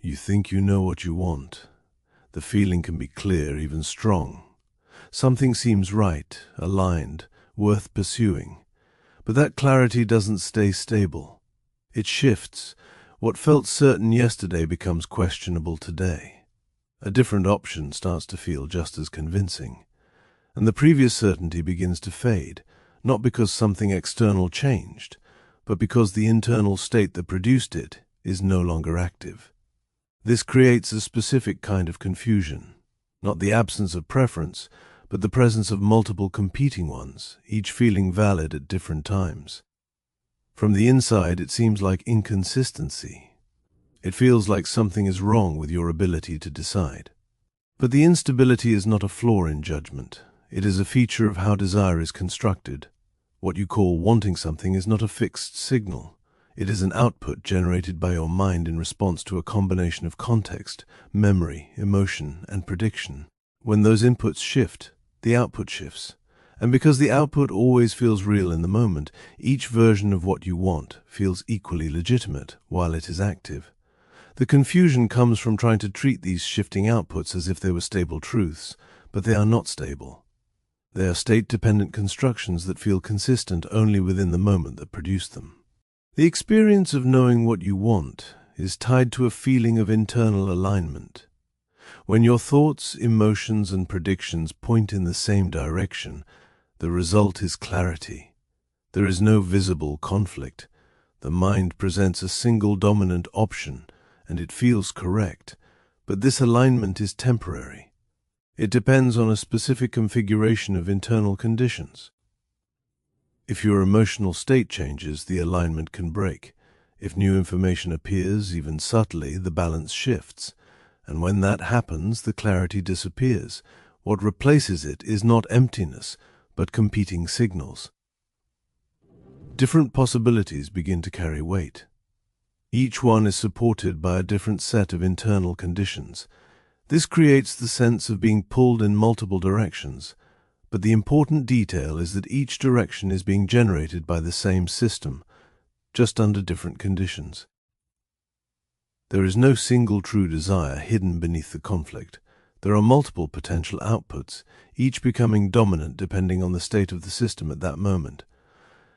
You think you know what you want. The feeling can be clear, even strong. Something seems right, aligned, worth pursuing. But that clarity doesn't stay stable. It shifts. What felt certain yesterday becomes questionable today. A different option starts to feel just as convincing. And the previous certainty begins to fade, not because something external changed, but because the internal state that produced it is no longer active. This creates a specific kind of confusion, not the absence of preference, but the presence of multiple competing ones, each feeling valid at different times. From the inside, it seems like inconsistency. It feels like something is wrong with your ability to decide. But the instability is not a flaw in judgment. It is a feature of how desire is constructed. What you call wanting something is not a fixed signal. It is an output generated by your mind in response to a combination of context, memory, emotion, and prediction. When those inputs shift, the output shifts. And because the output always feels real in the moment, each version of what you want feels equally legitimate while it is active. The confusion comes from trying to treat these shifting outputs as if they were stable truths, but they are not stable. They are state-dependent constructions that feel consistent only within the moment that produced them. The experience of knowing what you want is tied to a feeling of internal alignment. When your thoughts, emotions, and predictions point in the same direction, the result is clarity. There is no visible conflict. The mind presents a single dominant option, and it feels correct, but this alignment is temporary. It depends on a specific configuration of internal conditions. If your emotional state changes, the alignment can break. If new information appears, even subtly, the balance shifts. And when that happens, the clarity disappears. What replaces it is not emptiness, but competing signals. Different possibilities begin to carry weight. Each one is supported by a different set of internal conditions. This creates the sense of being pulled in multiple directions. But the important detail is that each direction is being generated by the same system, just under different conditions. There is no single true desire hidden beneath the conflict. There are multiple potential outputs, each becoming dominant depending on the state of the system at that moment.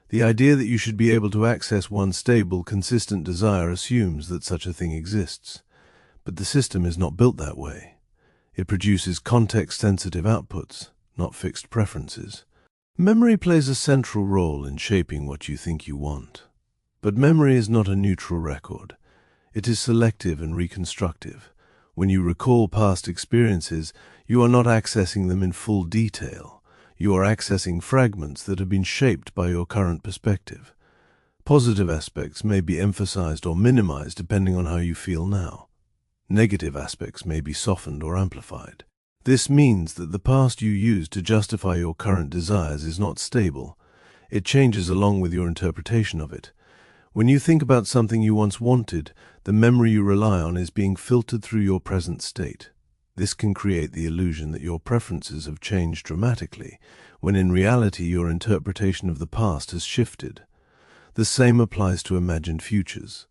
The idea that you should be able to access one stable, consistent desire assumes that such a thing exists. But the system is not built that way. It produces context-sensitive outputs, not fixed preferences. Memory plays a central role in shaping what you think you want. But memory is not a neutral record. It is selective and reconstructive. When you recall past experiences, you are not accessing them in full detail. You are accessing fragments that have been shaped by your current perspective. Positive aspects may be emphasized or minimized depending on how you feel now. Negative aspects may be softened or amplified. This means that the past you use to justify your current desires is not stable. It changes along with your interpretation of it. When you think about something you once wanted, the memory you rely on is being filtered through your present state. This can create the illusion that your preferences have changed dramatically, when in reality your interpretation of the past has shifted. The same applies to imagined futures.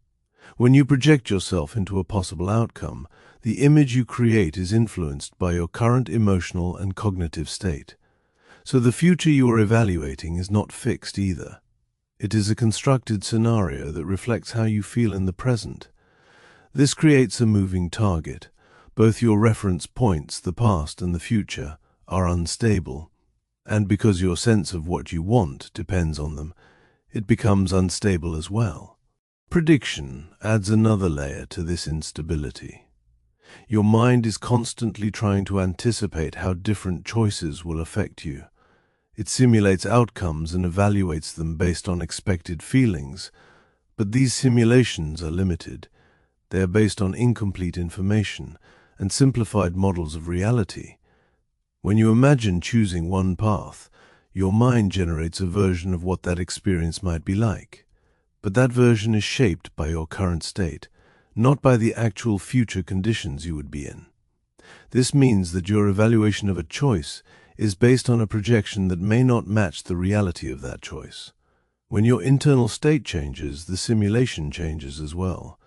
When you project yourself into a possible outcome, the image you create is influenced by your current emotional and cognitive state. So the future you are evaluating is not fixed either. It is a constructed scenario that reflects how you feel in the present. This creates a moving target. Both your reference points, the past and the future, are unstable, and because your sense of what you want depends on them, it becomes unstable as well. Prediction adds another layer to this instability. Your mind is constantly trying to anticipate how different choices will affect you. It simulates outcomes and evaluates them based on expected feelings, but these simulations are limited. They are based on incomplete information and simplified models of reality. When you imagine choosing one path, your mind generates a version of what that experience might be like. But that version is shaped by your current state, not by the actual future conditions you would be in. This means that your evaluation of a choice is based on a projection that may not match the reality of that choice. When your internal state changes, the simulation changes as well.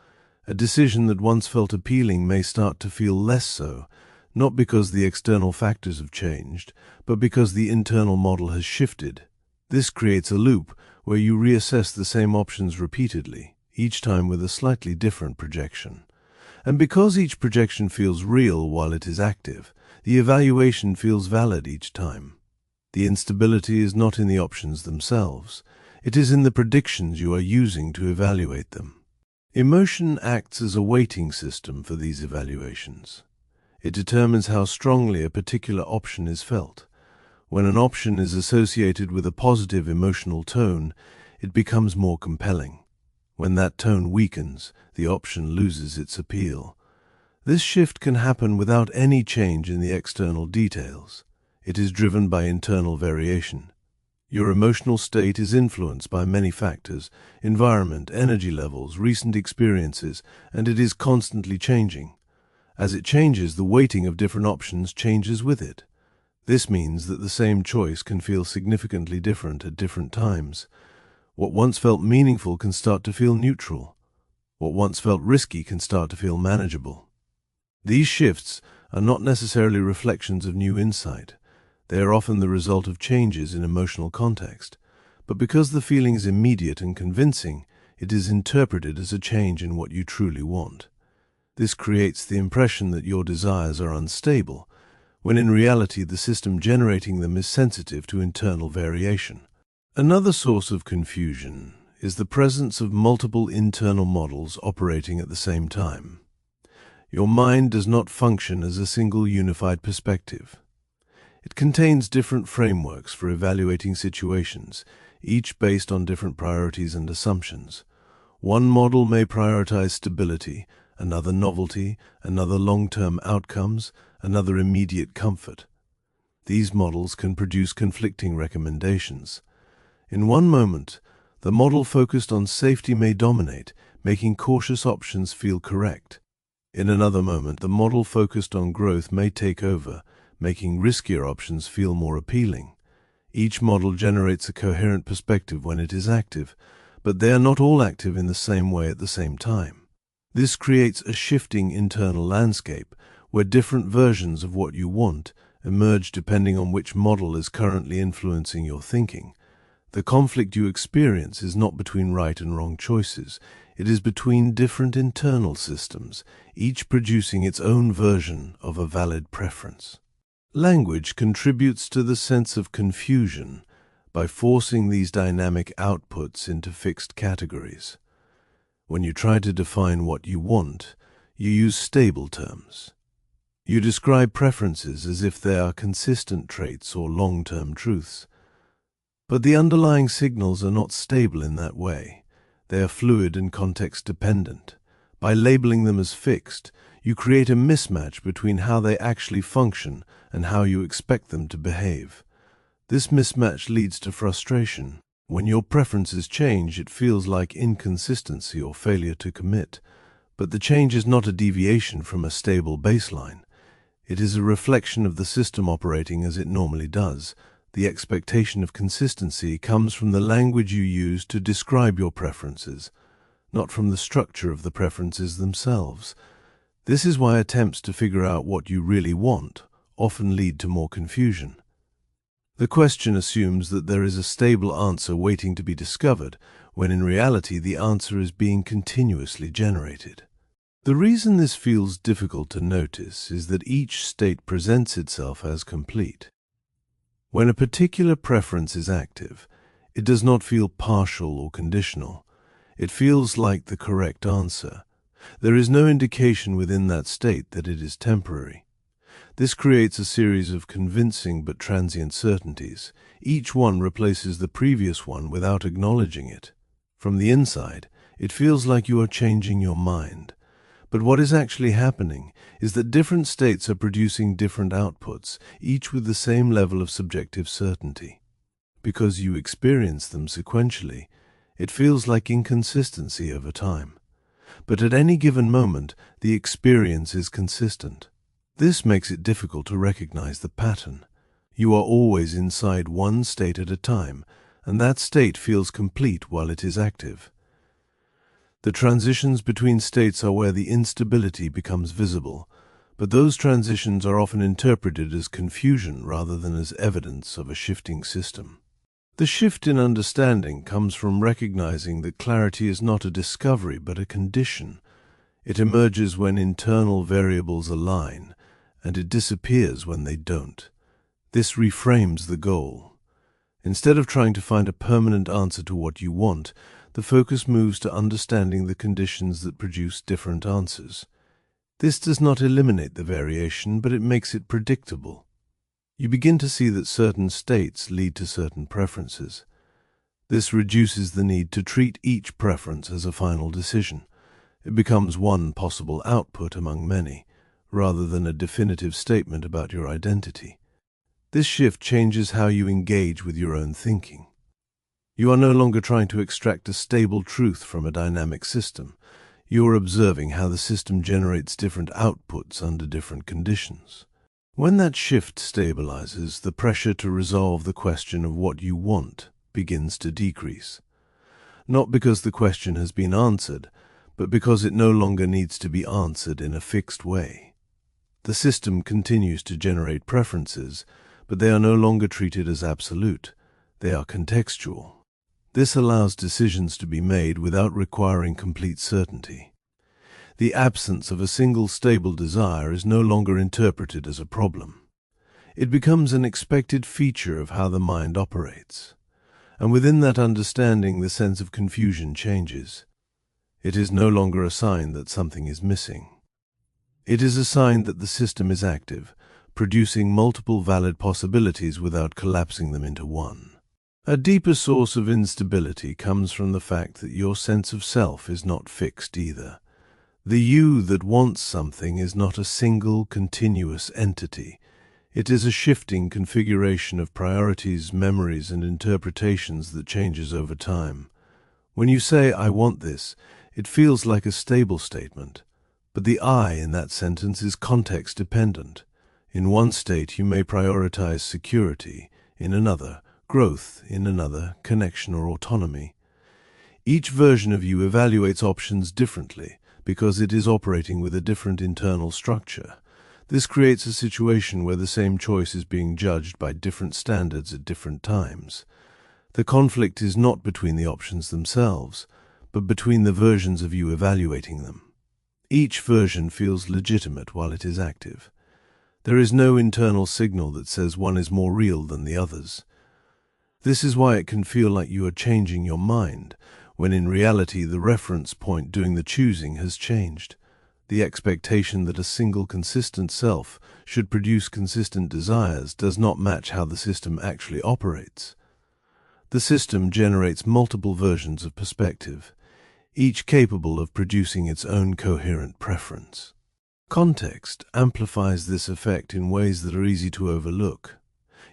A decision that once felt appealing may start to feel less so, not because the external factors have changed, but because the internal model has shifted. This creates a loop where you reassess the same options repeatedly, each time with a slightly different projection. And because each projection feels real while it is active, the evaluation feels valid each time. The instability is not in the options themselves, it is in the predictions you are using to evaluate them. Emotion acts as a weighting system for these evaluations. It determines how strongly a particular option is felt. When an option is associated with a positive emotional tone, it becomes more compelling. When that tone weakens, the option loses its appeal. This shift can happen without any change in the external details. It is driven by internal variation. Your emotional state is influenced by many factors: environment, energy levels, recent experiences, and it is constantly changing. As it changes, the weighting of different options changes with it. This means that the same choice can feel significantly different at different times. What once felt meaningful can start to feel neutral. What once felt risky can start to feel manageable. These shifts are not necessarily reflections of new insight. They are often the result of changes in emotional context. But because the feeling is immediate and convincing, it is interpreted as a change in what you truly want. This creates the impression that your desires are unstable, when in reality the system generating them is sensitive to internal variation. Another source of confusion is the presence of multiple internal models operating at the same time. Your mind does not function as a single unified perspective. It contains different frameworks for evaluating situations, each based on different priorities and assumptions. One model may prioritize stability, another novelty, another long-term outcomes, another immediate comfort. These models can produce conflicting recommendations. In one moment, the model focused on safety may dominate, making cautious options feel correct. In another moment, the model focused on growth may take over, making riskier options feel more appealing. Each model generates a coherent perspective when it is active, but they are not all active in the same way at the same time. This creates a shifting internal landscape where different versions of what you want emerge depending on which model is currently influencing your thinking. The conflict you experience is not between right and wrong choices. It is between different internal systems, each producing its own version of a valid preference. Language contributes to the sense of confusion by forcing these dynamic outputs into fixed categories. When you try to define what you want, you use stable terms. You describe preferences as if they are consistent traits or long-term truths. But the underlying signals are not stable in that way. They are fluid and context-dependent. By labeling them as fixed, you create a mismatch between how they actually function and how you expect them to behave. This mismatch leads to frustration. When your preferences change, it feels like inconsistency or failure to commit. But the change is not a deviation from a stable baseline. It is a reflection of the system operating as it normally does. The expectation of consistency comes from the language you use to describe your preferences, not from the structure of the preferences themselves. This is why attempts to figure out what you really want often lead to more confusion. The question assumes that there is a stable answer waiting to be discovered, when in reality the answer is being continuously generated. The reason this feels difficult to notice is that each state presents itself as complete. When a particular preference is active, it does not feel partial or conditional. It feels like the correct answer. There is no indication within that state that it is temporary. This creates a series of convincing but transient certainties. Each one replaces the previous one without acknowledging it. From the inside, it feels like you are changing your mind. But what is actually happening is that different states are producing different outputs, each with the same level of subjective certainty. Because you experience them sequentially, it feels like inconsistency over time. But at any given moment, the experience is consistent. This makes it difficult to recognize the pattern. You are always inside one state at a time, and that state feels complete while it is active. The transitions between states are where the instability becomes visible, but those transitions are often interpreted as confusion rather than as evidence of a shifting system. The shift in understanding comes from recognizing that clarity is not a discovery but a condition. It emerges when internal variables align, and it disappears when they don't. This reframes the goal. Instead of trying to find a permanent answer to what you want, the focus moves to understanding the conditions that produce different answers. This does not eliminate the variation, but it makes it predictable. You begin to see that certain states lead to certain preferences. This reduces the need to treat each preference as a final decision. It becomes one possible output among many, rather than a definitive statement about your identity. This shift changes how you engage with your own thinking. You are no longer trying to extract a stable truth from a dynamic system. You are observing how the system generates different outputs under different conditions. When that shift stabilizes, the pressure to resolve the question of what you want begins to decrease. Not because the question has been answered, but because it no longer needs to be answered in a fixed way. The system continues to generate preferences, but they are no longer treated as absolute. They are contextual. This allows decisions to be made without requiring complete certainty. The absence of a single stable desire is no longer interpreted as a problem. It becomes an expected feature of how the mind operates. And within that understanding, the sense of confusion changes. It is no longer a sign that something is missing. It is a sign that the system is active, producing multiple valid possibilities without collapsing them into one. A deeper source of instability comes from the fact that your sense of self is not fixed either. The you that wants something is not a single, continuous entity. It is a shifting configuration of priorities, memories, and interpretations that changes over time. When you say, "I want this," it feels like a stable statement, but the I in that sentence is context-dependent. In one state, you may prioritize security; in another, growth; in another, connection or autonomy. Each version of you evaluates options differently because it is operating with a different internal structure. This creates a situation where the same choice is being judged by different standards at different times. The conflict is not between the options themselves, but between the versions of you evaluating them. Each version feels legitimate while it is active. There is no internal signal that says one is more real than the others. This is why it can feel like you are changing your mind, when in reality the reference point doing the choosing has changed. The expectation that a single consistent self should produce consistent desires does not match how the system actually operates. The system generates multiple versions of perspective, each capable of producing its own coherent preference. Context amplifies this effect in ways that are easy to overlook.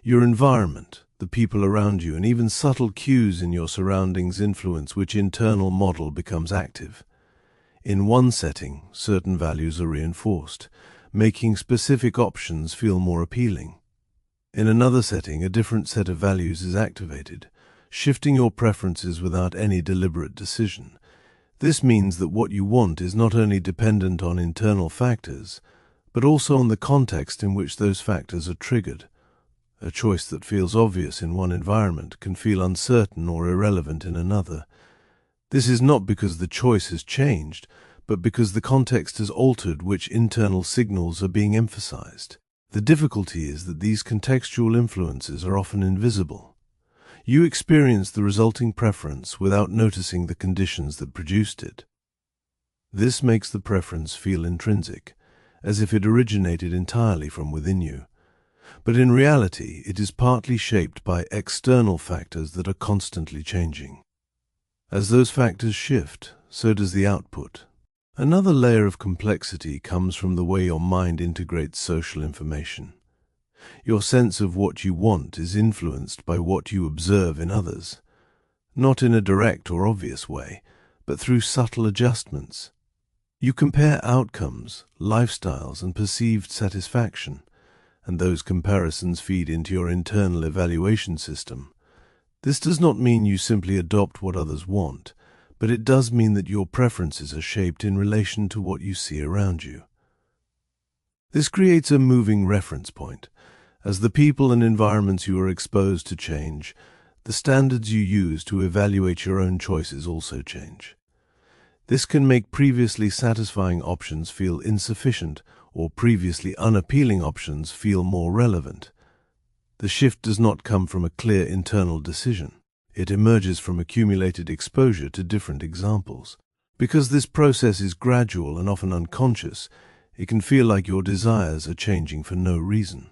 Your environment, the people around you, and even subtle cues in your surroundings influence which internal model becomes active. In one setting, certain values are reinforced, making specific options feel more appealing. In another setting, a different set of values is activated, shifting your preferences without any deliberate decision. This means that what you want is not only dependent on internal factors, but also on the context in which those factors are triggered. A choice that feels obvious in one environment can feel uncertain or irrelevant in another. This is not because the choice has changed, but because the context has altered which internal signals are being emphasized. The difficulty is that these contextual influences are often invisible. You experience the resulting preference without noticing the conditions that produced it. This makes the preference feel intrinsic, as if it originated entirely from within you. But in reality, it is partly shaped by external factors that are constantly changing. As those factors shift, so does the output. Another layer of complexity comes from the way your mind integrates social information. Your sense of what you want is influenced by what you observe in others, not in a direct or obvious way, but through subtle adjustments. You compare outcomes, lifestyles, and perceived satisfaction, and those comparisons feed into your internal evaluation system. This does not mean you simply adopt what others want, but it does mean that your preferences are shaped in relation to what you see around you. This creates a moving reference point. As the people and environments you are exposed to change, the standards you use to evaluate your own choices also change. This can make previously satisfying options feel insufficient or previously unappealing options feel more relevant. The shift does not come from a clear internal decision. It emerges from accumulated exposure to different examples. Because this process is gradual and often unconscious, it can feel like your desires are changing for no reason.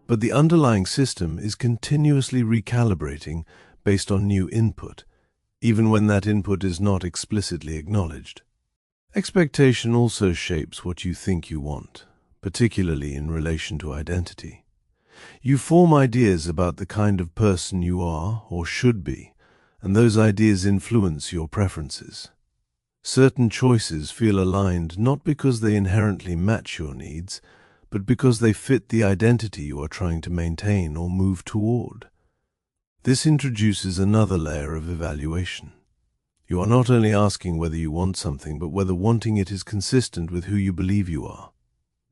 But the underlying system is continuously recalibrating based on new input, even when that input is not explicitly acknowledged. Expectation also shapes what you think you want, particularly in relation to identity. You form ideas about the kind of person you are or should be, and those ideas influence your preferences. Certain choices feel aligned not because they inherently match your needs, but because they fit the identity you are trying to maintain or move toward. This introduces another layer of evaluation. You are not only asking whether you want something, but whether wanting it is consistent with who you believe you are.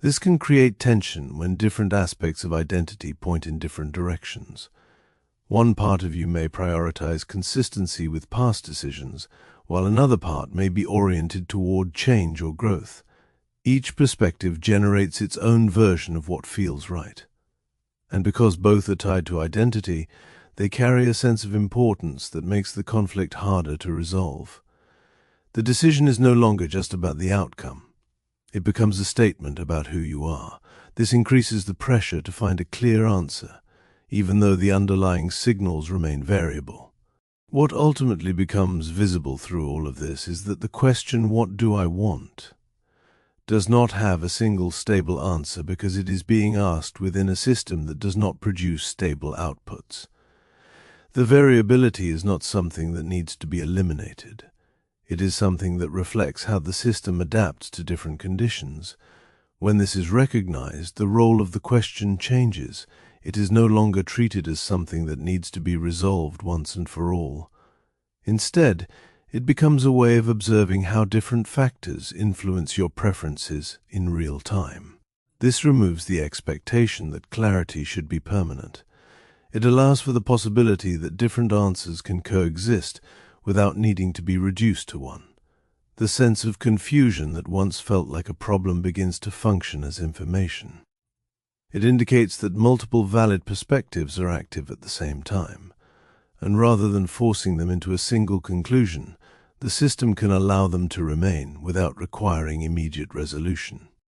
This can create tension when different aspects of identity point in different directions. One part of you may prioritize consistency with past decisions, while another part may be oriented toward change or growth. Each perspective generates its own version of what feels right. And because both are tied to identity, they carry a sense of importance that makes the conflict harder to resolve. The decision is no longer just about the outcome. It becomes a statement about who you are. This increases the pressure to find a clear answer, even though the underlying signals remain variable. What ultimately becomes visible through all of this is that the question, "What do I want?" does not have a single stable answer because it is being asked within a system that does not produce stable outputs. The variability is not something that needs to be eliminated. It is something that reflects how the system adapts to different conditions. When this is recognized, the role of the question changes. It is no longer treated as something that needs to be resolved once and for all. Instead, it becomes a way of observing how different factors influence your preferences in real time. This removes the expectation that clarity should be permanent. It allows for the possibility that different answers can coexist without needing to be reduced to one. The sense of confusion that once felt like a problem begins to function as information. It indicates that multiple valid perspectives are active at the same time, and rather than forcing them into a single conclusion, the system can allow them to remain without requiring immediate resolution.